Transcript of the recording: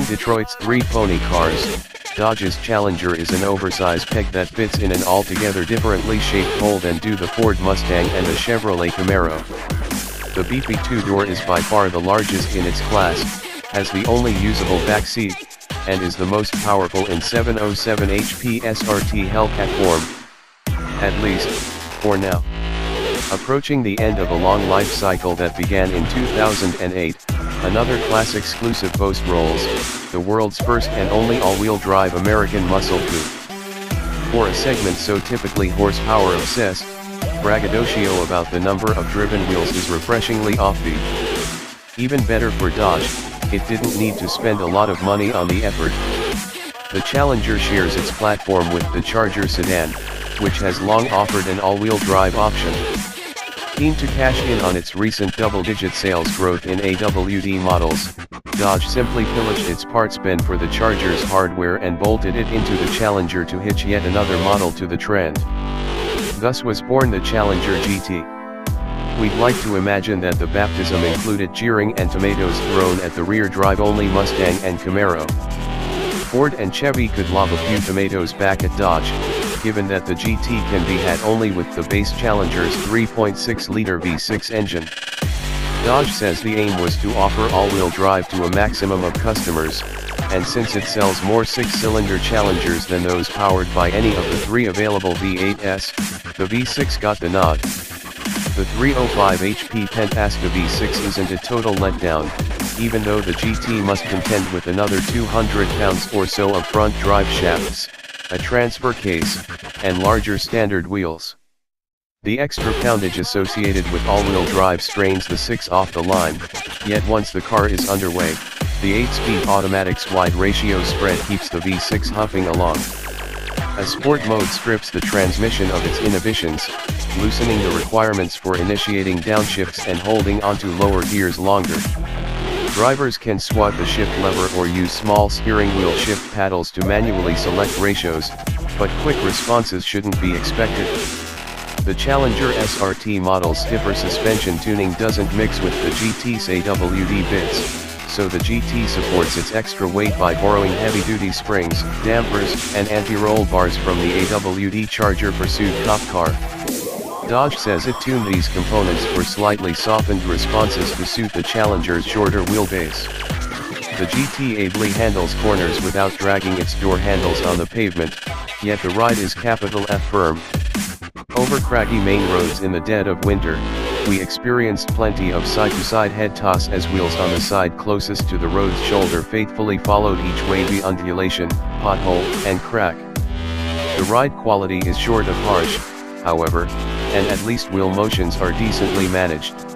Among Detroit's 3 pony cars, Dodge's Challenger is an oversized peg that fits in an altogether differently shaped hole than do the Ford Mustang and the Chevrolet Camaro. The beefy two-door is by far the largest in its class, has the only usable back seat, and is the most powerful in 707 HP SRT Hellcat form. At least, for now. Approaching the end of a long life cycle that began in 2008, another class exclusive boast rolls, the world's first and only all-wheel drive American muscle coupe. For a segment so typically horsepower obsessed, braggadocio about the number of driven wheels is refreshingly offbeat. Even better for Dodge, it didn't need to spend a lot of money on the effort. The Challenger shares its platform with the Charger sedan, which has long offered an all-wheel drive option. Keen to cash in on its recent double-digit sales growth in AWD models, Dodge simply pillaged its parts bin for the Charger's hardware and bolted it into the Challenger to hitch yet another model to the trend. Thus was born the Challenger GT. We'd like to imagine that the baptism included jeering and tomatoes thrown at the rear drive-only Mustang and Camaro. Ford and Chevy could lob a few tomatoes back at Dodge, given that the GT can be had only with the base Challenger's 3.6-liter V6 engine. Dodge says the aim was to offer all-wheel drive to a maximum of customers, and since it sells more 6-cylinder Challengers than those powered by any of the 3 available V8s, the V6 got the nod. The 305 HP Pentasta V6 isn't a total letdown, even though the GT must contend with another 200 pounds or so of front drive shafts, a transfer case, and larger standard wheels. The extra poundage associated with all-wheel drive strains the 6 off the line, yet once the car is underway, the 8-speed automatic's wide ratio spread keeps the V6 huffing along. A sport mode strips the transmission of its inhibitions, loosening the requirements for initiating downshifts and holding onto lower gears longer. Drivers can swat the shift lever or use small steering wheel shift paddles to manually select ratios, but quick responses shouldn't be expected. The Challenger SRT model's stiffer suspension tuning doesn't mix with the GT's AWD bits, so the GT supports its extra weight by borrowing heavy-duty springs, dampers, and anti-roll bars from the AWD Charger Pursuit cop car. Dodge says it tuned these components for slightly softened responses to suit the Challenger's shorter wheelbase. The GT ably handles corners without dragging its door handles on the pavement, yet the ride is capital F firm. Over craggy main roads in the dead of winter, we experienced plenty of side-to-side head toss as wheels on the side closest to the road's shoulder faithfully followed each wavy undulation, pothole, and crack. The ride quality is short of harsh, however, and at least wheel motions are decently managed.